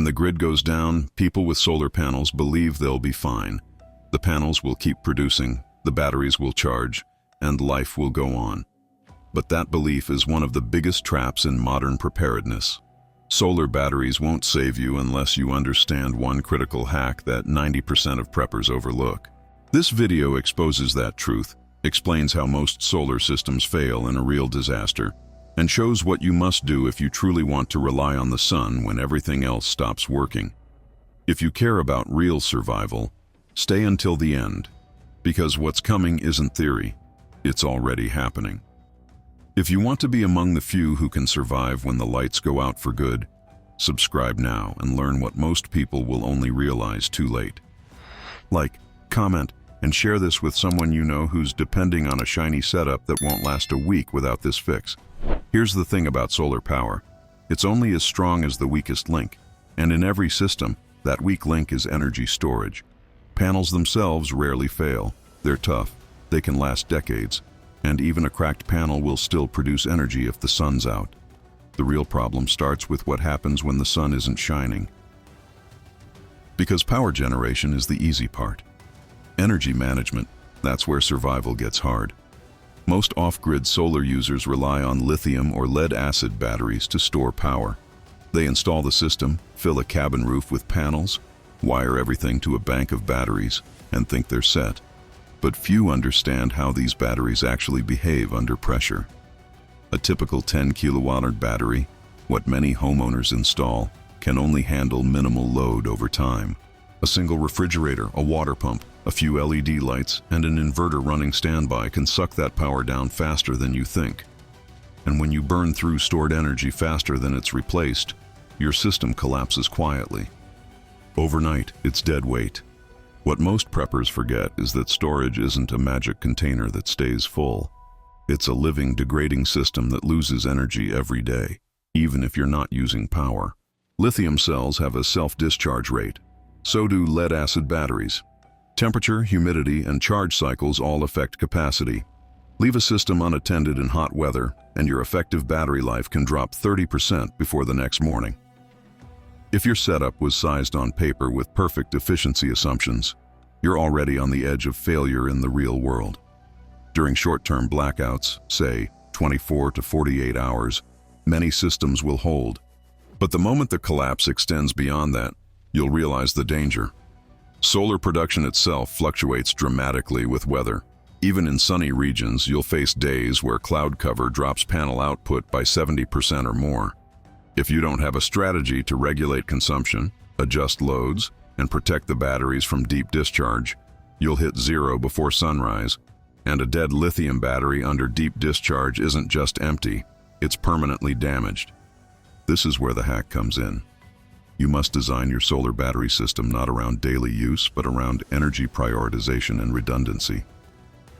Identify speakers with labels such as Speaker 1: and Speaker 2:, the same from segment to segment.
Speaker 1: When the grid goes down, people with solar panels believe they'll be fine. The panels will keep producing, the batteries will charge, and life will go on. But that belief is one of the biggest traps in modern preparedness. Solar batteries won't save you unless you understand one critical hack that 90% of preppers overlook. This video exposes that truth, explains how most solar systems fail in a real disaster, and shows what you must do if you truly want to rely on the sun when everything else stops working. If you care about real survival, stay until the end, because what's coming isn't theory, it's already happening. If you want to be among the few who can survive when the lights go out for good, subscribe now and learn what most people will only realize too late. Like, comment, and share this with someone you know who's depending on a shiny setup that won't last a week without this fix. Here's the thing about solar power. It's only as strong as the weakest link, and in every system, that weak link is energy storage. Panels themselves rarely fail. They're tough, they can last decades, and even a cracked panel will still produce energy if the sun's out. The real problem starts with what happens when the sun isn't shining. Because power generation is the easy part. Energy management, that's where survival gets hard. Most off-grid solar users rely on lithium or lead-acid batteries to store power. They install the system, fill a cabin roof with panels, wire everything to a bank of batteries, and think they're set. But few understand how these batteries actually behave under pressure. A typical 10 kilowatt battery, what many homeowners install, can only handle minimal load over time. A single refrigerator, a water pump, a few LED lights, and an inverter running standby can suck that power down faster than you think. And when you burn through stored energy faster than it's replaced, your system collapses quietly. Overnight, it's dead weight. What most preppers forget is that storage isn't a magic container that stays full. It's a living, degrading system that loses energy every day, even if you're not using power. Lithium cells have a self-discharge rate. So do lead-acid batteries. Temperature, humidity, and charge cycles all affect capacity. Leave a system unattended in hot weather, and your effective battery life can drop 30% before the next morning. If your setup was sized on paper with perfect efficiency assumptions, you're already on the edge of failure in the real world. During short-term blackouts, say 24 to 48 hours, many systems will hold. But the moment the collapse extends beyond that, you'll realize the danger. Solar production itself fluctuates dramatically with weather. Even in sunny regions, you'll face days where cloud cover drops panel output by 70% or more. If you don't have a strategy to regulate consumption, adjust loads, and protect the batteries from deep discharge, you'll hit zero before sunrise. And a dead lithium battery under deep discharge isn't just empty, it's permanently damaged. This is where the hack comes in. You must design your solar battery system not around daily use, but around energy prioritization and redundancy.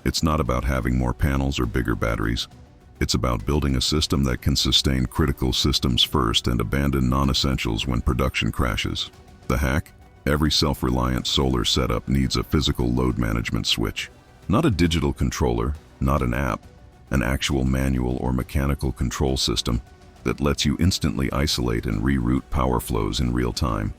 Speaker 1: It's not about having more panels or bigger batteries. It's about building a system that can sustain critical systems first and abandon non-essentials when production crashes. The hack? Every self-reliant solar setup needs a physical load management switch. Not a digital controller, not an app, an actual manual or mechanical control system that lets you instantly isolate and reroute power flows in real time.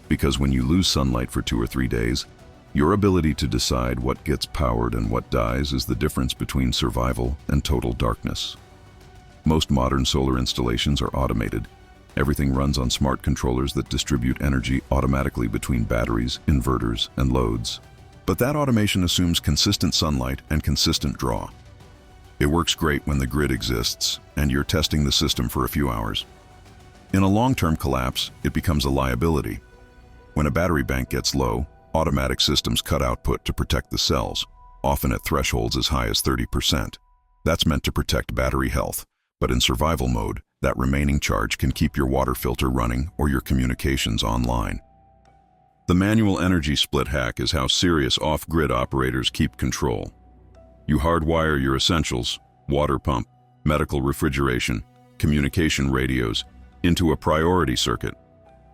Speaker 1: Because when you lose sunlight for 2 or 3 days, your ability to decide what gets powered and what dies is the difference between survival and total darkness. Most modern solar installations are automated. Everything runs on smart controllers that distribute energy automatically between batteries, inverters, and loads. But that automation assumes consistent sunlight and consistent draw. It works great when the grid exists and you're testing the system for a few hours. In a long-term collapse, it becomes a liability. When a battery bank gets low, automatic systems cut output to protect the cells, often at thresholds as high as 30%. That's meant to protect battery health, but in survival mode, that remaining charge can keep your water filter running or your communications online. The manual energy split hack is how serious off-grid operators keep control. You hardwire your essentials, water pump, medical refrigeration, communication radios, into a priority circuit.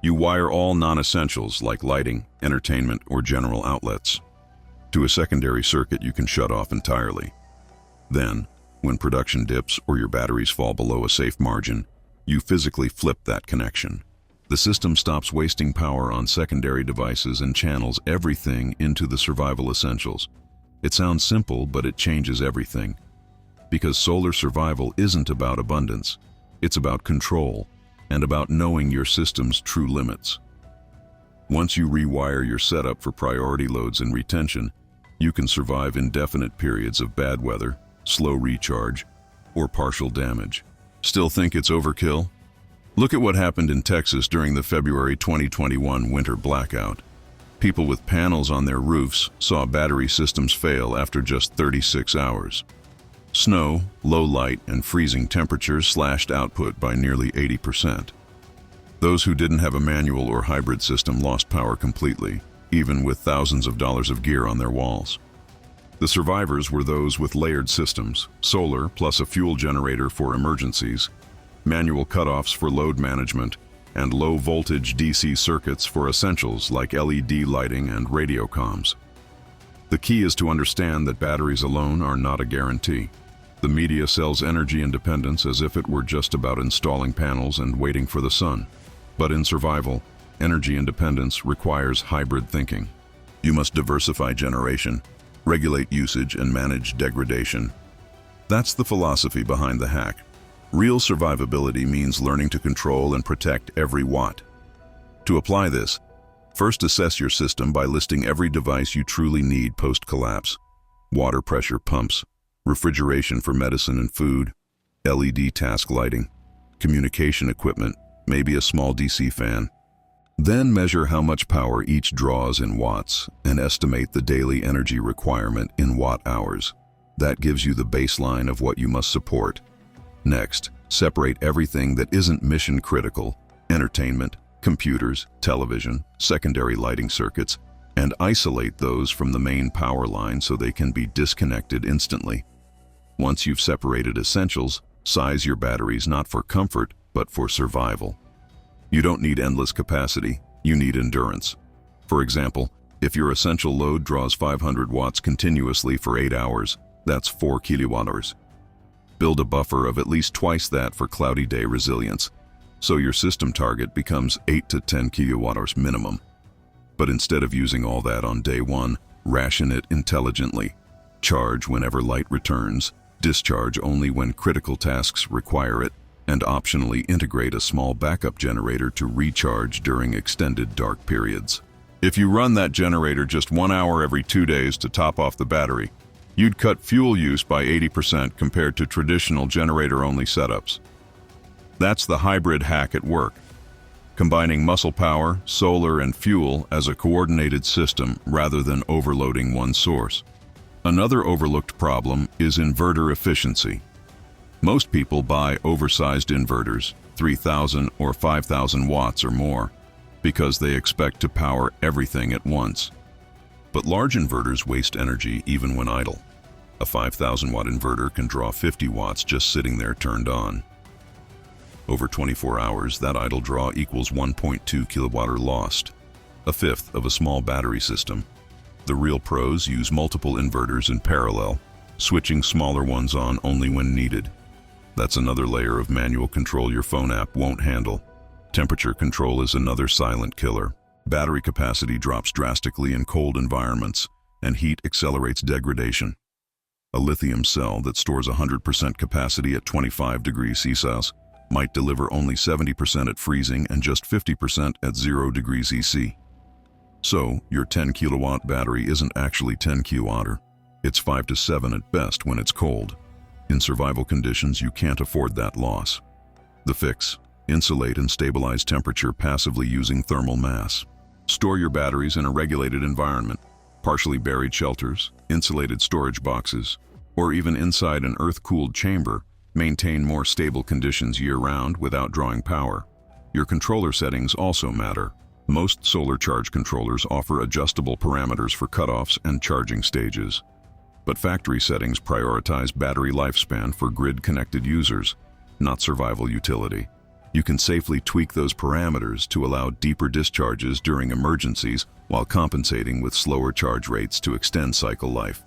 Speaker 1: You wire all non-essentials like lighting, entertainment, or general outlets. To a secondary circuit you can shut off entirely. Then, when production dips or your batteries fall below a safe margin, you physically flip that connection. The system stops wasting power on secondary devices and channels everything into the survival essentials. It sounds simple, but it changes everything. Because solar survival isn't about abundance. It's about control and about knowing your system's true limits. Once you rewire your setup for priority loads and retention, you can survive indefinite periods of bad weather, slow recharge, or partial damage. Still think it's overkill? Look at what happened in Texas during the February 2021 winter blackout. People with panels on their roofs saw battery systems fail after just 36 hours. Snow, low light, and freezing temperatures slashed output by nearly 80%. Those who didn't have a manual or hybrid system lost power completely, even with thousands of dollars of gear on their walls. The survivors were those with layered systems, solar plus a fuel generator for emergencies, manual cutoffs for load management, and low-voltage DC circuits for essentials like LED lighting and radio comms. The key is to understand that batteries alone are not a guarantee. The media sells energy independence as if it were just about installing panels and waiting for the sun. But in survival, energy independence requires hybrid thinking. You must diversify generation, regulate usage, and manage degradation. That's the philosophy behind the hack. Real survivability means learning to control and protect every watt. To apply this, first assess your system by listing every device you truly need post-collapse. Water pressure pumps, refrigeration for medicine and food, LED task lighting, communication equipment, maybe a small DC fan. Then measure how much power each draws in watts and estimate the daily energy requirement in watt-hours. That gives you the baseline of what you must support. Next, separate everything that isn't mission-critical, entertainment, computers, television, secondary lighting circuits, and isolate those from the main power line so they can be disconnected instantly. Once you've separated essentials, size your batteries not for comfort, but for survival. You don't need endless capacity, you need endurance. For example, if your essential load draws 500 watts continuously for 8 hours, that's 4 kilowatt-hours. Build a buffer of at least twice that for cloudy day resilience, so your system target becomes 8 to 10 kilowatt-hours minimum. But instead of using all that on day one, ration it intelligently. Charge whenever light returns, discharge only when critical tasks require it, and optionally integrate a small backup generator to recharge during extended dark periods. If you run that generator just 1 hour every 2 days to top off the battery, you'd cut fuel use by 80% compared to traditional generator-only setups. That's the hybrid hack at work, combining muscle power, solar, and fuel as a coordinated system rather than overloading one source. Another overlooked problem is inverter efficiency. Most people buy oversized inverters, 3,000 or 5,000 watts or more, because they expect to power everything at once. But large inverters waste energy even when idle. A 5,000-watt inverter can draw 50 watts just sitting there turned on. Over 24 hours, that idle draw equals 1.2 kilowatt-hour lost, a fifth of a small battery system. The real pros use multiple inverters in parallel, switching smaller ones on only when needed. That's another layer of manual control your phone app won't handle. Temperature control is another silent killer. Battery capacity drops drastically in cold environments, and heat accelerates degradation. A lithium cell that stores 100% capacity at 25 degrees Celsius might deliver only 70% at freezing and just 50% at 0 degrees EC. So, your 10 kilowatt battery isn't actually 10 kilowatt-hour. It's 5 to 7 at best when it's cold. In survival conditions, you can't afford that loss. The fix: insulate and stabilize temperature passively using thermal mass. Store your batteries in a regulated environment, partially buried shelters, insulated storage boxes, or even inside an earth-cooled chamber. Maintain more stable conditions year-round without drawing power. Your controller settings also matter. Most solar charge controllers offer adjustable parameters for cutoffs and charging stages. But factory settings prioritize battery lifespan for grid-connected users, not survival utility. You can safely tweak those parameters to allow deeper discharges during emergencies while compensating with slower charge rates to extend cycle life.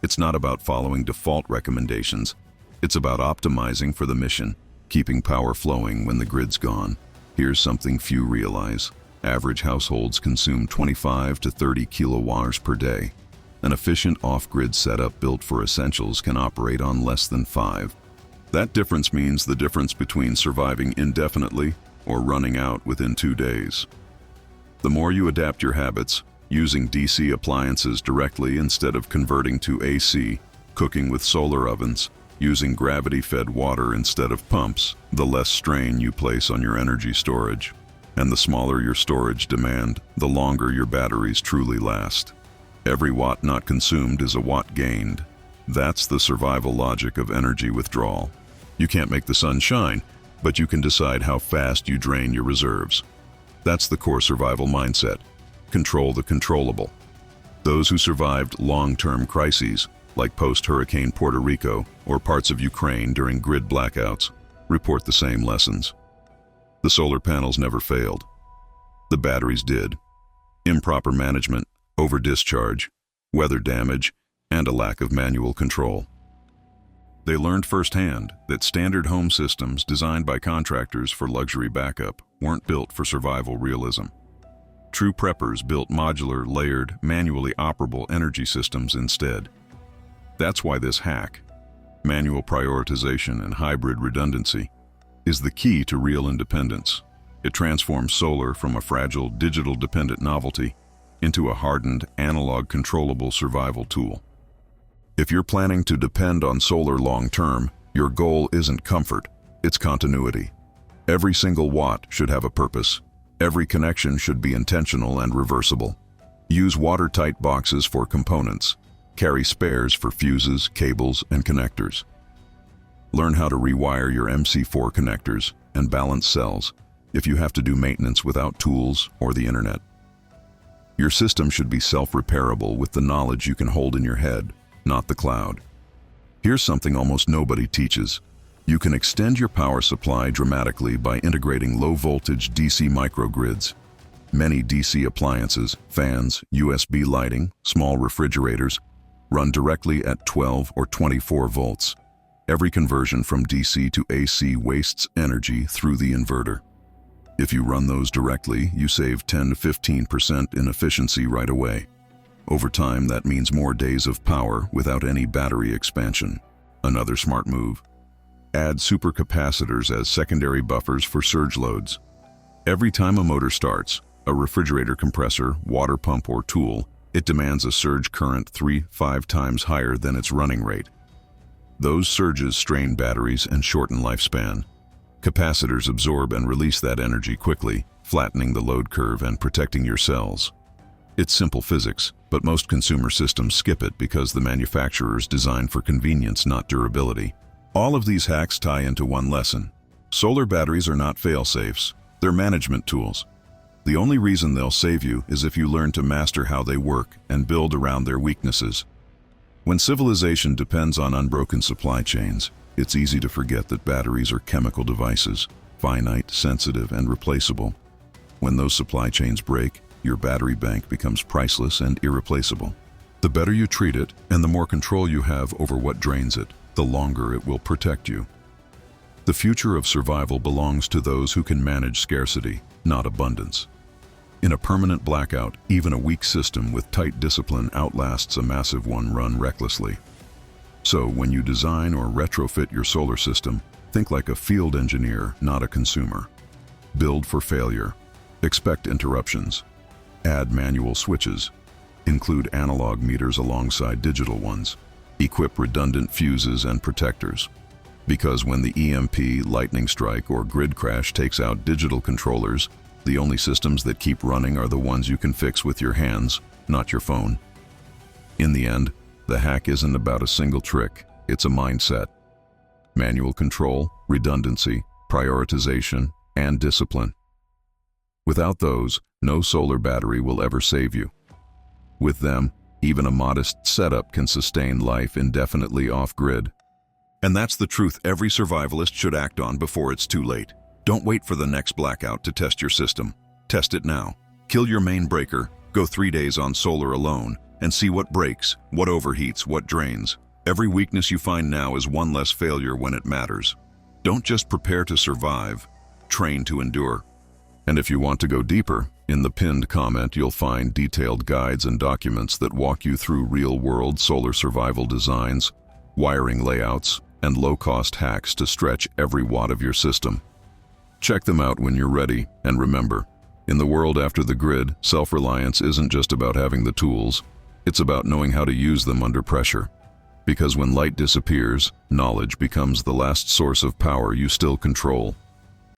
Speaker 1: It's not about following default recommendations. It's about optimizing for the mission, keeping power flowing when the grid's gone. Here's something few realize. Average households consume 25 to 30 kilowatts per day. An efficient off-grid setup built for essentials can operate on less than 5. That difference means the difference between surviving indefinitely or running out within 2 days. The more you adapt your habits, using DC appliances directly instead of converting to AC, cooking with solar ovens, using gravity-fed water instead of pumps, the less strain you place on your energy storage. And the smaller your storage demand, the longer your batteries truly last. Every watt not consumed is a watt gained. That's the survival logic of energy withdrawal. You can't make the sun shine, but you can decide how fast you drain your reserves. That's the core survival mindset. Control the controllable. Those who survived long-term crises, like post-Hurricane Puerto Rico or parts of Ukraine during grid blackouts, report the same lessons. The solar panels never failed. The batteries did. Improper management, over-discharge, weather damage, and a lack of manual control. They learned firsthand that standard home systems designed by contractors for luxury backup weren't built for survival realism. True preppers built modular, layered, manually operable energy systems instead. That's why this hack, manual prioritization and hybrid redundancy, is the key to real independence. It transforms solar from a fragile, digital-dependent novelty into a hardened, analog controllable survival tool. If you're planning to depend on solar long-term, your goal isn't comfort, it's continuity. Every single watt should have a purpose. Every connection should be intentional and reversible. Use watertight boxes for components. Carry spares for fuses, cables, and connectors. Learn how to rewire your MC4 connectors and balance cells if you have to do maintenance without tools or the internet. Your system should be self-repairable with the knowledge you can hold in your head, not the cloud. Here's something almost nobody teaches. You can extend your power supply dramatically by integrating low-voltage DC microgrids. Many DC appliances, fans, USB lighting, small refrigerators, run directly at 12 or 24 volts. Every conversion from DC to AC wastes energy through the inverter. If you run those directly, you save 10 to 15% in efficiency right away. Over time, that means more days of power without any battery expansion. Another smart move. Add supercapacitors as secondary buffers for surge loads. Every time a motor starts, a refrigerator compressor, water pump, or tool, it demands a surge current 3-5 times higher than its running rate. Those surges strain batteries and shorten lifespan. Capacitors absorb and release that energy quickly, flattening the load curve and protecting your cells. It's simple physics, but most consumer systems skip it because the manufacturers design for convenience, not durability. All of these hacks tie into one lesson. Solar batteries are not fail-safes, they're management tools. The only reason they'll save you is if you learn to master how they work and build around their weaknesses. When civilization depends on unbroken supply chains, it's easy to forget that batteries are chemical devices, finite, sensitive, and replaceable. When those supply chains break, your battery bank becomes priceless and irreplaceable. The better you treat it, and the more control you have over what drains it, the longer it will protect you. The future of survival belongs to those who can manage scarcity, not abundance. In a permanent blackout, even a weak system with tight discipline outlasts a massive one run recklessly. So when you design or retrofit your solar system, think like a field engineer, not a consumer. Build for failure. Expect interruptions. Add manual switches. Include analog meters alongside digital ones. Equip redundant fuses and protectors. Because when the EMP, lightning strike, or grid crash takes out digital controllers, the only systems that keep running are the ones you can fix with your hands, not your phone. In the end, the hack isn't about a single trick, it's a mindset. Manual control, redundancy, prioritization, and discipline. Without those, no solar battery will ever save you. With them, even a modest setup can sustain life indefinitely off-grid. And that's the truth every survivalist should act on before it's too late. Don't wait for the next blackout to test your system. Test it now. Kill your main breaker, go 3 days on solar alone, and see what breaks, what overheats, what drains. Every weakness you find now is one less failure when it matters. Don't just prepare to survive, train to endure. And if you want to go deeper, in the pinned comment you'll find detailed guides and documents that walk you through real-world solar survival designs, wiring layouts, and low-cost hacks to stretch every watt of your system. Check them out when you're ready, and remember, in the world after the grid, self-reliance isn't just about having the tools, it's about knowing how to use them under pressure. Because when light disappears, knowledge becomes the last source of power you still control.